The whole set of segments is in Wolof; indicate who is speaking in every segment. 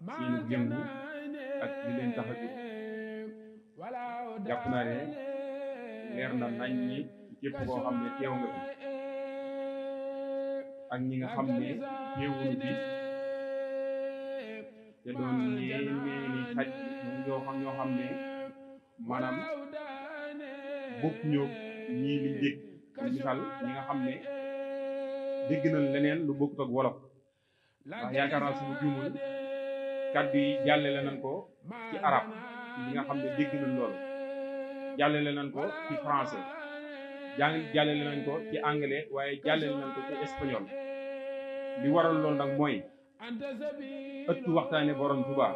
Speaker 1: seenu yëngu ak li leen tax a jóg jàpp naa ne leer na nañ ñi képp koo xam ne teew nga fi ak ñi nga xam ne teewuñu fi te doon yéeneeni xaj ñoo xam ne maanaam bokk ñoo ñii liñ dégg misaal ñi nga xam ne dégg nañ leneen lu bokkut ak wolof ndax yaakaar naa suñu juumul kàddu yi jàllale nañ ko ci arab ñi nga xam ne dégg nañ loolu jàllale nañ ko ci français jàllale nañ ko ci anglais waaye jàllale nañ ko ci espagnol li waral loolu nag mooy ëttu waxtaane borom Tuubaa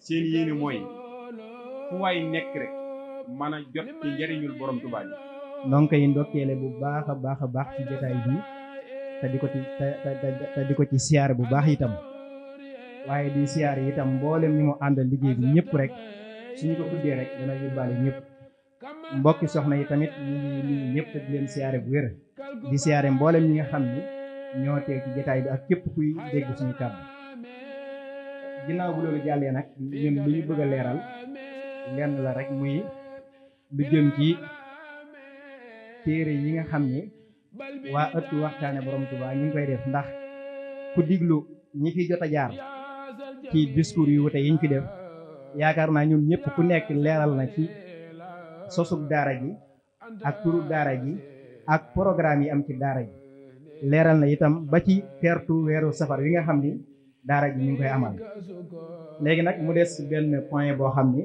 Speaker 1: seen yéene mooy fu waay nekk rek mën a jot ci njariñul borom Tuubaa ji
Speaker 2: noo ngi koy ndokkeele bu baax a baax ci jotaay bi te di ko ci siyaare bu baax itam waaye di siyaare itam mboolem ñi mu àndal liggéey bi ñëpp rek suñu ko tuddee rek dana yóbbaale ñëpp mbokki soxna yi tamit ñu ngi ñëpp te di leen siyaare bu wér di siyaare mboolem ñi nga xam ni ñoo teew ci jotaay bi ak képp kuy dégg suñu kàddu ginnaaw bu loolu jàllee nag ñun lu ñu bëgg a leeral lenn la rek muy lu jëm ci téere yi nga xam ni waa ëttu waxtaane borom Tuubaa ñu ngi koy def ndax ku diglu ñi fi jot a jaar ci discours yu wute yiñ fi def yaakaar naa ñun ñëpp ku nekk leeral na ci sosug daara ji ak turu daara ji ak programme yi am ci daara ji leeral na itam ba ci teertu weeru safar wi nga xam ni daara ji ñu ngi koy amal léegi nag mu des benn point boo xam ni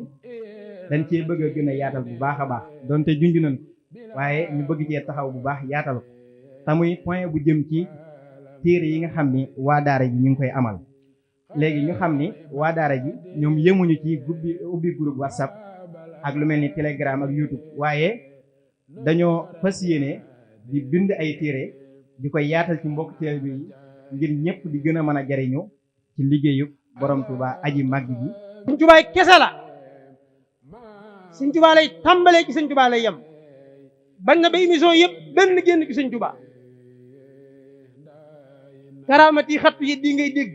Speaker 2: dañ cee bëgg a gën a yaatal bu baax a baax donte junj nañ waaye ñu bëgg cee taxaw bu baax yaatal ko te muy point bu jëm ci téere yi nga xam ni waa daara ji ñu ngi koy amal léegi ñu xam ni waa daara ji ñoom yemuñu ci ubbi groupe WhatsApp ak lu mel ni Telegram ak YouTube waaye dañoo fas yéene di bind ay téere di koy yaatal ci mbokk téere bi ngir ñëpp di gën a mën a jariñu ci liggéeyu borom Tuubaa aji màgg ji.
Speaker 3: Sëñ Tuubaa kese la Sëñ Tuubaa lay tàmbalee ci Sëñ Tuubaa lay yem bañ na ba émission yëpp benn génn ci Sëñ Tuubaa karaamati xattu yi di ngay dégg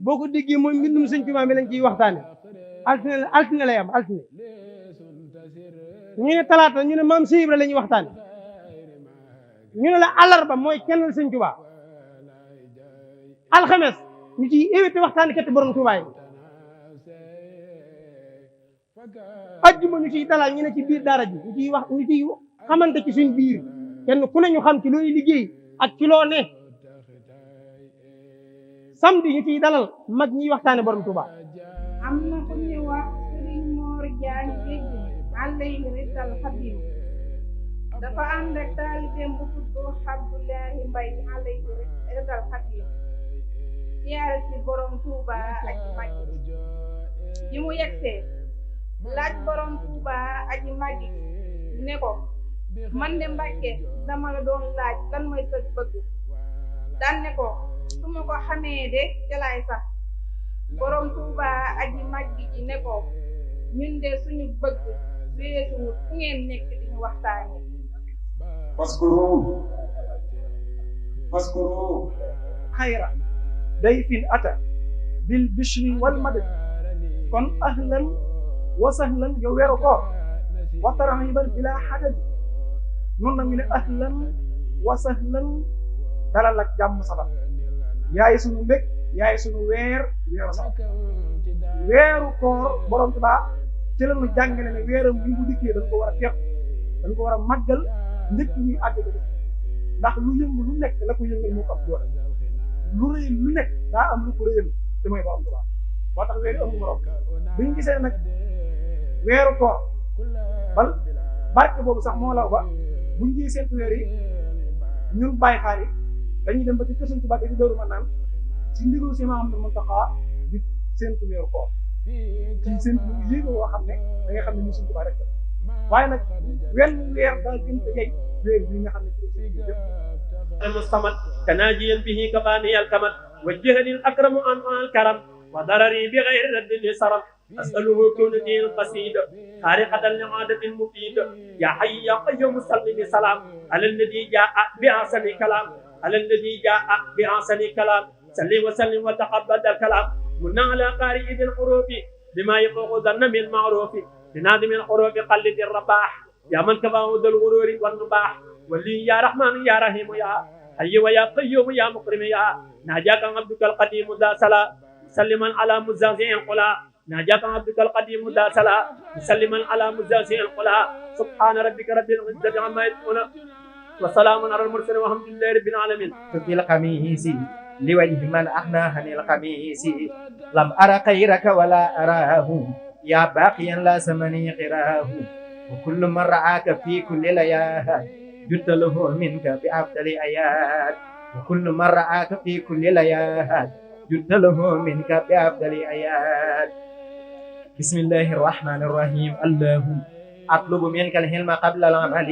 Speaker 3: boo ko déggee mooy mbindum Sëñ Tuubaa mi lañ ciy waxtaane altine lay am altine ñu ne talaata ñu ne maam Cheikh Ibra la ñuy waxtaane ñu ne la àllarba mooy kennal Sëñ Tuubaa alxames ñu ciy évité waxtaane kat borom Tuubaa yi ajjuma ñu ciy dalal ñu ne ci biir daara ji ñu ciy xamante ci suñ biir kenn ku ne ñu xam ci looy liggéey ak ci loo ne samedi ñu ciy dalal mag ñiy waxtaane borom Tuubaa
Speaker 4: am na ku ñu wax Sëriñ Moor Jaañ dégg alayhi ridal xadim dafa ànd ak taalibeem bu tudd Abdullahi Mbay alayhi ridal xadim siyaare ci borom Tuubaa aji mag ji mu yegsee laaj borom Tuubaa aji mag ne ko man de Mbàkke dama la doon laaj lan mooy sa bëgg daan ne ko su ma ko xamee de ca laay sax borom Tuubaa aji mag ji ne ko ñun de suñu bëgg weesuwut fu ngeen nekk di ñu waxtaane
Speaker 5: faskuru xayra dayfin ata bil bishri wal madad kon ahlan wa sahlan yow weeru ko wa tarhiban bila hadad noonu nag ñu ne ahlan wa sahlan dalal ak jàmm sabab yaay suñu mbég yaay suñu weeru sabab weeru koor borom Tuubaa ci la ñu jàngale ne weeram bi bu dikkee dañ ko war a teew dañ ko war a màggal njëkk ñuy àgg ko ndax lu yëngu lu nekk la ko yëngal moo ko ab doole lu rëy lu nekk daa am lu ko rëyal te mooy borom Tuubaa moo tax weeru amul morom bi ñu gisee nag weeru koor bal barke boobu sax moo law ba buñ jii seentu weer yi ñun bàyyi xaar yi dañuy dem ba ci kër Sëñ Tuubaa di dóoru ma naan ci ndigalu si Maam Muntaxa di seentu weeru koor ci seentu yéego woo xam ne da nga xam ne ñu Sëñ Tuubaa rek waaye nag wenn weer daa gën a jey weer bi nga xam ne ci
Speaker 6: المصطمد كناجيا به كفاني الكمد وجهني الأكرم عن الكرم وضرري بغير رد لسرم أسأله كونتي القصيدة خارقة لعادة مفيدة يا حي يا قيوم صل بسلام على الذي جاء بأحسن كلام على الذي جاء بأحسن كلام صل وسلم وتقبل الكلام من على قارئ الحروف بما يفوق ظن من معروف بنادم الحروف قلد الرباح يا من كفاه ذو الغرور والنباح ولي يا رحمن يا رحيم يا حي ويا قيوم يا مكرم يا ناجاك عبدك القديم ذا صلاة مسلما على مزازع القلا ناجاك عبدك القديم ذا صلاة مسلما على مزازع القلا سبحان ربك رب العزة عما يصفون وسلام على المرسلين والحمد لله رب العالمين.
Speaker 7: في القميص لوجه من أحنى عن القميص لم أرى خيرك ولا أراه يا باقيا لا سمني قراه وكل من رآك في كل ليال جدت له منك بأفضل آيات وكل من رآك في كل ليال جدت له منك بأفضل آيات. بسم الله الرحمن الرحيم. اللهم أطلب منك الحلم قبل العمل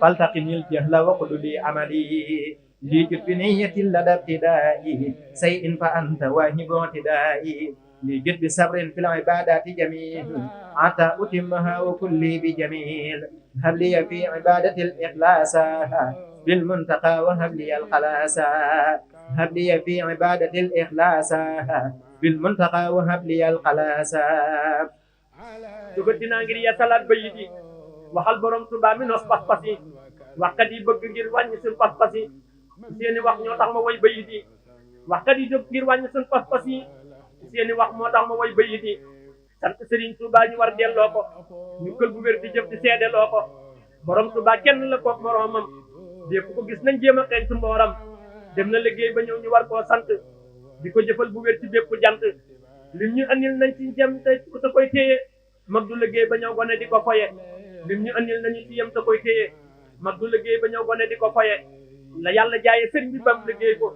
Speaker 7: فالتقني الجهل وقل لي عملي لجد بنية لدى ابتدائي شيء فأنت واهب اعتدائي لجد بصبر في العبادات جميل حتى أتمها وكلي بجميل هب لي في عبادة الإخلاص بالمنتقى وهب لي الخلاص هب لي في عبادة الإخلاص بالمنتقى وهب لي الخلاص.
Speaker 6: dugatina ngir ya salat bayiti waxal borom Tuubaa mi nos pas-pas yi waxkat yi bëgg ngir wàññi suñ pas-pas yi seeni wax ñoo tax ma way bayiti waxkat yi jóg ngir wàññi suñ pas-pas yi seeni wax moo tax ma way bayiti sant Serigne Touba ñu war delloo ko ñu kël bu wér di jëf di seedeloo ko borom Tuubaa kenn la koog moroomam dépp ko gis nañ jéem a xeeñ su mbooram dem na liggéey ba ñëw ñu war koo sant di ko jëfal bu wér ci bépp jant lim ñu andil nañ ci jëm te te koy téye mag du liggéey ba ñëw gone di ko foye lim ñu andil nañu ci yem te koy téye mag du liggéey ba ñëw gone di ko foye la yàlla jaaye sëñ bi bam liggéey ko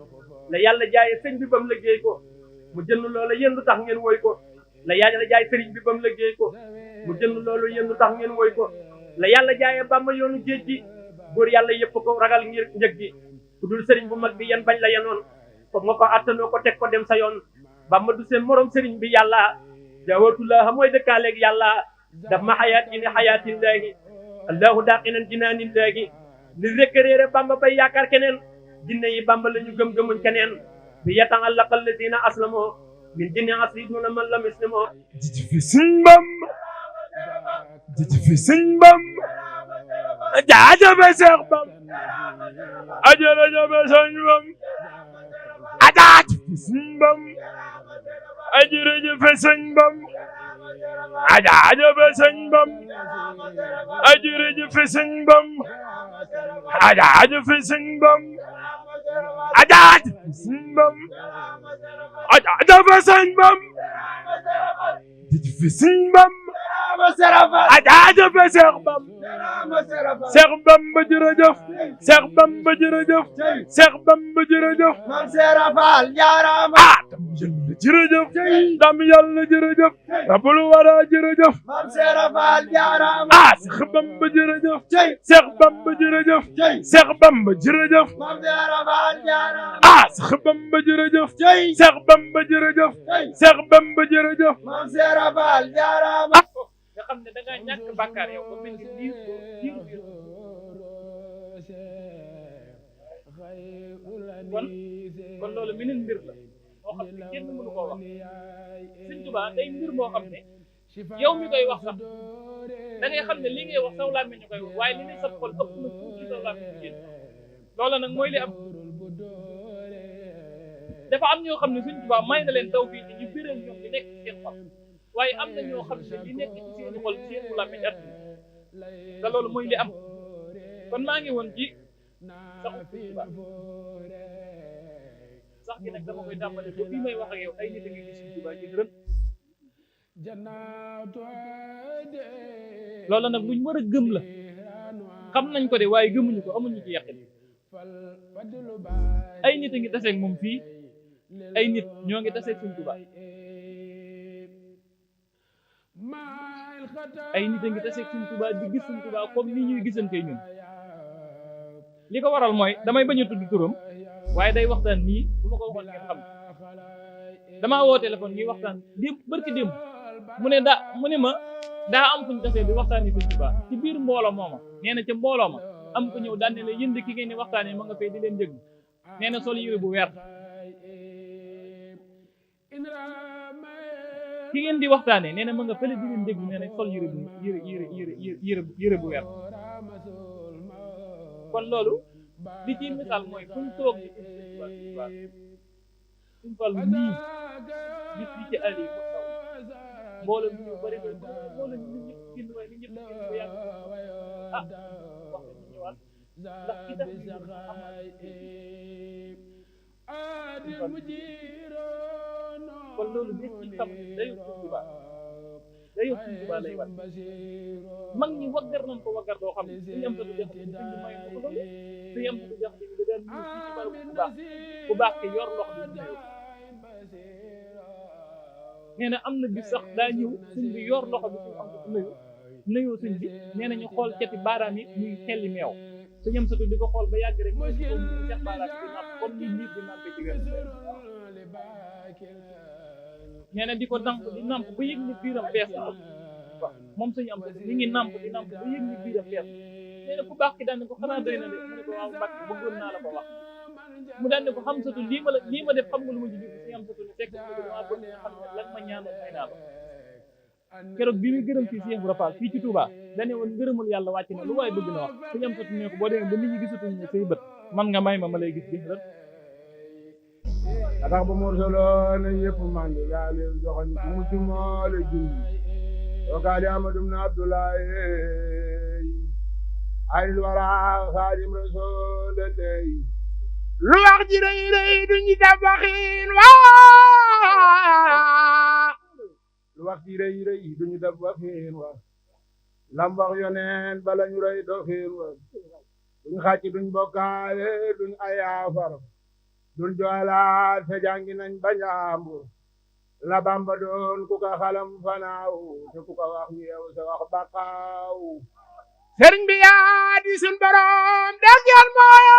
Speaker 6: la yàlla jaaye sëñ bi bam liggéey ko mu jënd loola yéen lu tax ngeen woy ko la yàlla jaay sëriñ bi bam liggéey ko mu jënd loolu yéen lu tax ngeen woy ko la yàlla jaaye Bàmba yoonu géej gi góor yàlla yëpp ko ragal ngir njëg gi ku dul sëriñ bu mag bi yan bañ la yenoon foog nga ko attanoo ko teg ko dem sa yoon Bàmba du seen morom sëriñ bi yàlla jaawatullah mooy dëkkaaleeg yàlla daf ma xayaat yi ni xayaatillaahi allahu daaqinan jinaanillaahi ni rekk réere Bàmba bay yaakaar keneen jinne yi Bàmba la ñu gëm-gëmuñ keneen bi yata'allaqa alladina aslamoo min jinni asri duna man lam yuslimoo
Speaker 8: jiji fi sëñ Bamba jiji fi sëñ Bamba jaajabe Seex Bamba ajarajabe sëñ Bamba ajaaj fi sëñ Bamba ajarajabe sëñ Bamba ajaajabe sëñ Bamba ajarajabe sëñ Bamba ajaajabe sëñ Bamba ajaaj fi sëñ Bamba ajaajabe sëñ Bamba jiji fi sëñ Bamba ajaajabe Seex Bamba Seex Bamba jërëjëf Seex Bamba jërëjëf Seex Bamba jërëjëf
Speaker 7: Maam Seera Faal jaaraama
Speaker 8: jërëjëf dam yàlla jërëjëf rabul wara jërëjëf
Speaker 7: Maam Seera Faal jaaraama
Speaker 8: Seex Bamba jërëjëf Seex Bamba jërëjëf Seex Bamba jërëjëf
Speaker 7: Maam Seera Faal jaaraama
Speaker 8: Seex Bamba jërëjëf Seex Bamba jërëjëf Seex Bamba jërëjëf
Speaker 7: Maam Seera Faal jaaraama
Speaker 6: nga xam ne da ngaa ñàkk bàkkaar yow ba mel ni diir kon loolu meneen mbir la moo xam ne kenn mënu koo wax Sëñ Tuubaa day mbir moo xam ne yow mi koy wax sax da ngay xam ne li ngay wax saw làmmiñ ñu koy wax waaye li ngay sab xol ëpp na tuuti saw làmmiñ ñu génn loola nag mooy li am dafa am ñoo xam ne Sëñ Tuubaa may na leen taw fii ci ñu biral ñoom di nekk ci seen xol waaye am na ñoo xam ne li nekk ci seen xol seen làmmiñ at te loolu mooy li am kon maa ngi woon ci saxu Sëñ Tuubaa sax gi nag dama koy tàmbale ba fii may wax ak yow ay nit a ngi gis Sëñ Tuubaa ci rën loolu nag luñ war a gëm la xam nañ ko de waaye gëmuñu ko amuñu ci yaqin ay nit a ngi taseeg moom fii ay nit ñoo ngi taseeg Sëñ Tuubaa ay nit a ngi taseeg Sëñ Tuubaa di gis Sëñ Tuubaa comme ni ñuy gisante ñun li ko waral mooy damay bañ a tudd turam waaye day waxtaan nii bu ma ko waxoon ngeen xam damaa woo téléphone ñuy waxtaan démb barki démb mu ne ma daa am fuñ tasee di waxtaani Sëñ Tuubaa ci biir mbooloo mooma nee na ca mbooloo ma am ko ñëw daan ne la yënd ki ngeen di waxtaanee ma nga fay di leen déglu nee na sol yére bu weer
Speaker 9: ki ngeen di waxtaanee nee na ma nga fële di leen déglu nee na sol yére bu weer kon loolu li ci misaal mooy fu ñu toog ni suñ fàllu nii bis bi ci ali mu taw mbooloo mi ñu bëri mbooloo ñu ñëpp génn waaye li ñëpp génn ba yàgg wax nañu ñëwaat ndax ki tax ñu kon loolu bis ci xam day suñ Tuubaa lay wat mag ñi waggar nañ ko waggar doo xam ne suñu am satu jax suñ bi may ko loolu suñu am satu jax bi da daan ñëw fii ci barab bu baax ki yor loxo bi nuyu nee na am na bis sax daa ñëw suñ bi yor loxo bi suñu am satu nuyu suñ bi nee na ñu xool cati baaraam yi ñuy xelli meew suñu am satu di ko xool ba yàgg rek ñu seex baaraam yi di nàmp comme ni nit di nàmpe ci wér nee na di ko nàmp di nàmp ba yëg ni biiram fees na waaw moom suñu am satu mi ngi nàmp di nàmp ba yëg ni biiram fees nee na ku baax ki daan ne ko xanaa doy na de mu ne ko waaw Mbàkke bëggoon naa la ko wax mu daan ne ko xam satu lii ma def xam nga lu ma jigi suñu am satu ne fekk dama bëgg nga xam ne lan ma ñaanoon may naa la keroog bi muy gërëm fii Cheikh Ibra Fall fii ci Touba dane woon ngërëmul yàlla wàcc na lu waaye bëgg na wax suñu am satu ne ko boo demee ba nit ñi gisatuñ ne say bët man nga may ma lay gis rek
Speaker 8: tax ba mursaloon yëpp man yaa leen joxoñ mu ci moole junni wakaali Amadou ibn Abdoulaye aynul wara xaadim rasul lay lu wax ji rëy rëy duñu def waxin waa lu wax ji rëy rëy duñu def waxin waa lam wax yoneen bala ñu rëy doxin waa duñ xàcc duñ bokkaale duñ ayaafar duñ joolaat te jàngi nañ ba njàmbur la Bamba doon ku ko xalam fanaaw te ku ko wax ñu yeew sa wax baqaaw sëriñ bi yaa di sun borom def yal mooyo